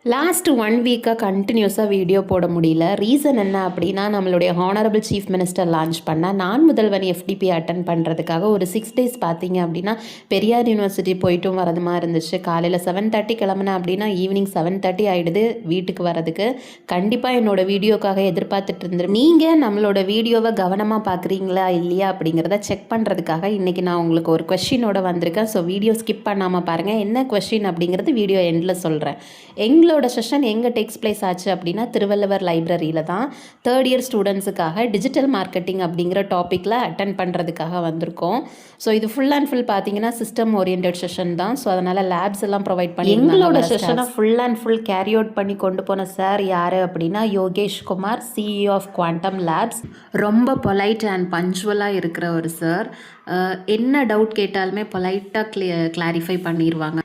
Last 1 வீக்காக கண்டினியூஸாக video போட முடியல. ரீசன் என்ன அப்படின்னா, நம்மளுடைய ஹானரபிள் சீஃப் மினிஸ்டர் லான்ச் பண்ண நான் முதல்வன் எஃப்டிபி அட்டன் பண்ணுறதுக்காக ஒரு 6 டேஸ் பார்த்தீங்க அப்படின்னா பெரியார் யூனிவர்சிட்டி போய்ட்டும் வரதுமா இருந்துச்சு. காலையில் 7:30 கிளம்புனேன் அப்படின்னா ஈவினிங் 7:30 ஆகிடுது வீட்டுக்கு வரதுக்கு. கண்டிப்பாக என்னோட வீடியோக்காக எதிர்பார்த்துட்டு இருந்துரு. நீங்கள் நம்மளோட வீடியோவை கவனமாக பார்க்குறீங்களா இல்லையா அப்படிங்கிறத செக் பண்ணுறதுக்காக இன்றைக்கி நான் உங்களுக்கு ஒரு கொஷினோட வந்திருக்கேன். ஸோ வீடியோ ஸ்கிப் பண்ணாமல் பாருங்கள். என்ன கொஷின் அப்படிங்கிறது வீடியோ எண்டில் சொல்கிறேன். எங்களோட செஷன் எங்கே டேக்ஸ் பிளேஸ் ஆச்சு அப்படின்னா திருவள்ளுவர் லைப்ரரியில் தான். 3rd இயர் ஸ்டூடெண்ட்ஸுக்காக டிஜிட்டல் மார்க்கெட்டிங் அப்படிங்கிற டாப்பிக்கில் அட்டன் பண்ணுறதுக்காக வந்திருக்கோம். ஸோ இது ஃபுல் அண்ட் ஃபுல் பார்த்தீங்கன்னா சிஸ்டம் ஓரியன்ட் செஷன் தான். ஸோ அதனால் லேப்ஸ் எல்லாம் ப்ரொவைட் பண்ணி எங்களோட செஷனை full and full carry out பண்ணி கொண்டு போன சார் யார் அப்படின்னா Yogesh Kumar, CEO of Quantum Labs. ரொம்ப பொலைட் அண்ட் பஞ்சுவலாக இருக்கிற ஒரு சார். என்ன டவுட் கேட்டாலுமே பொலைட்டாக கிளாரிஃபை பண்ணிடுவாங்க.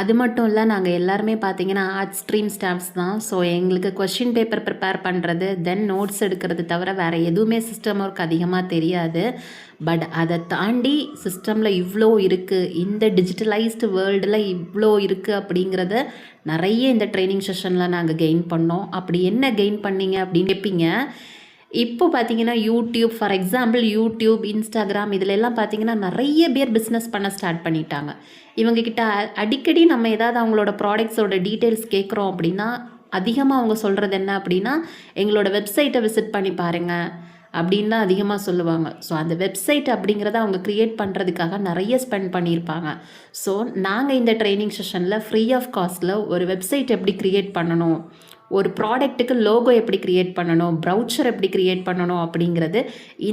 அது மட்டும் இல்லை, நாங்கள் எல்லாருமே பார்த்தீங்கன்னா ஆர்ட் ஸ்ட்ரீம் ஸ்டாஃப்ஸ் தான். ஸோ எங்களுக்கு கொஷின் பேப்பர் ப்ரிப்பேர் பண்ணுறது தென் நோட்ஸ் எடுக்கிறது தவிர வேறு எதுவுமே சிஸ்டம் ஒர்க் அதிகமாக தெரியாது. பட் அதை தாண்டி சிஸ்டமில் இவ்வளோ இருக்குது, இந்த டிஜிட்டலைஸ்டு வேர்ல்டில் இவ்வளோ இருக்குது அப்படிங்கிறத நிறைய இந்த ட்ரைனிங் செஷனில் நாங்கள் கெயின் பண்ணோம். அப்படி என்ன கெயின் பண்ணீங்க அப்படின்னு கேட்பீங்க. இப்போ பார்த்தீங்கன்னா YouTube, for example YouTube, Instagram இதிலெல்லாம் பார்த்தீங்கன்னா நிறைய பேர் பிஸ்னஸ் பண்ண ஸ்டார்ட் பண்ணிட்டாங்க. இவங்கக்கிட்ட அடிக்கடி நம்ம ஏதாவது அவங்களோட ப்ராடக்ட்ஸோட டீட்டெயில்ஸ் கேட்குறோம் அப்படின்னா அதிகமாக அவங்க சொல்கிறது என்ன அப்படின்னா எங்களோட வெப்சைட்டை விசிட் பண்ணி பாருங்கள் அப்படின்னு தான் அதிகமாக சொல்லுவாங்க. ஸோ அந்த வெப்சைட் அப்படிங்கிறத அவங்க க்ரியேட் பண்ணுறதுக்காக நிறைய ஸ்பெண்ட் பண்ணியிருப்பாங்க. ஸோ நாங்கள் இந்த ட்ரைனிங் செஷனில் ஃப்ரீ ஆஃப் காஸ்ட்டில் ஒரு வெப்சைட் எப்படி க்ரியேட் பண்ணணும், ஒரு ப்ராடக்ட்டுக்கு லோகோ எப்படி க்ரியேட் பண்ணணும், ப்ரௌச்சர் எப்படி க்ரியேட் பண்ணணும் அப்படிங்கிறது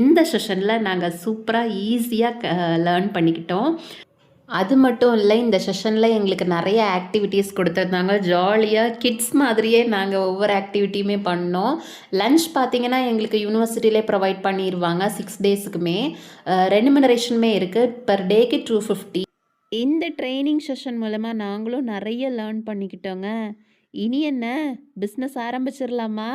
இந்த செஷனில் நாங்கள் சூப்பராக ஈஸியாக லேர்ன் பண்ணிக்கிட்டோம். அது மட்டும் இல்லை, இந்த செஷனில் எங்களுக்கு நிறைய ஆக்டிவிட்டீஸ் கொடுத்துருந்தாங்க. ஜாலியாக கிட்ஸ் மாதிரியே நாங்கள் ஒவ்வொரு ஆக்டிவிட்டியுமே பண்ணோம். லன்ச் பார்த்திங்கன்னா எங்களுக்கு யூனிவர்சிட்டியிலே ப்ரொவைட் பண்ணிடுவாங்க 6 டேஸுக்குமே. ரெனுமரேஷனுமே இருக்குது. பெர் டேக்கு 250. இந்த ட்ரைனிங் செஷன் மூலமாக நாங்களும் நிறைய லேர்ன் பண்ணிக்கிட்டோங்க. இனி என்ன பிஸ்னஸ் ஆரம்பிச்சிடலாமா?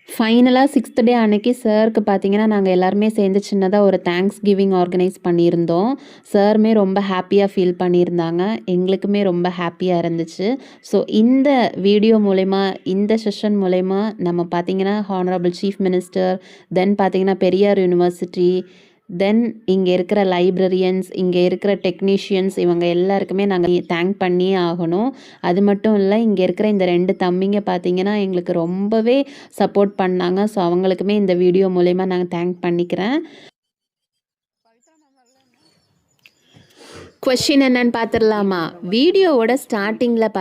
ஃபைனலாக 6th டே அன்னைக்கு சாருக்கு பார்த்தீங்கன்னா நாங்கள் எல்லாருமே சேர்ந்து சின்னதாக ஒரு தேங்க்ஸ் கிவிங் ஆர்கனைஸ் பண்ணியிருந்தோம். சாருமே ரொம்ப ஹாப்பியாக ஃபீல் பண்ணியிருந்தாங்க. எங்களுக்குமே ரொம்ப ஹாப்பியாக இருந்துச்சு. ஸோ இந்த வீடியோ மூலயமா, இந்த செஷன் மூலயமா நம்ம பார்த்தீங்கன்னா ஹானரபிள் சீஃப் மினிஸ்டர், தென் பார்த்தீங்கன்னா பெரியார் யூனிவர்சிட்டி, தென் இங்கே இருக்கிற லைப்ரரியன்ஸ், இங்கே இருக்கிற டெக்னீஷியன்ஸ், இவங்க எல்லாருக்குமே நாங்கள் தேங்க் பண்ணியே ஆகணும். அது மட்டும் இல்லை, இங்கே இருக்கிற இந்த 2 தம்பிங்க பார்த்தீங்கன்னா எங்களுக்கு ரொம்பவே சப்போர்ட் பண்ணாங்க. ஸோ அவங்களுக்குமே இந்த வீடியோ மூலயமா நாங்கள் தேங்க் பண்ணிக்கிறேன். கொஷின் என்னன்னு பார்த்துடலாமா? வீடியோவோட ஸ்டார்டிங்கில்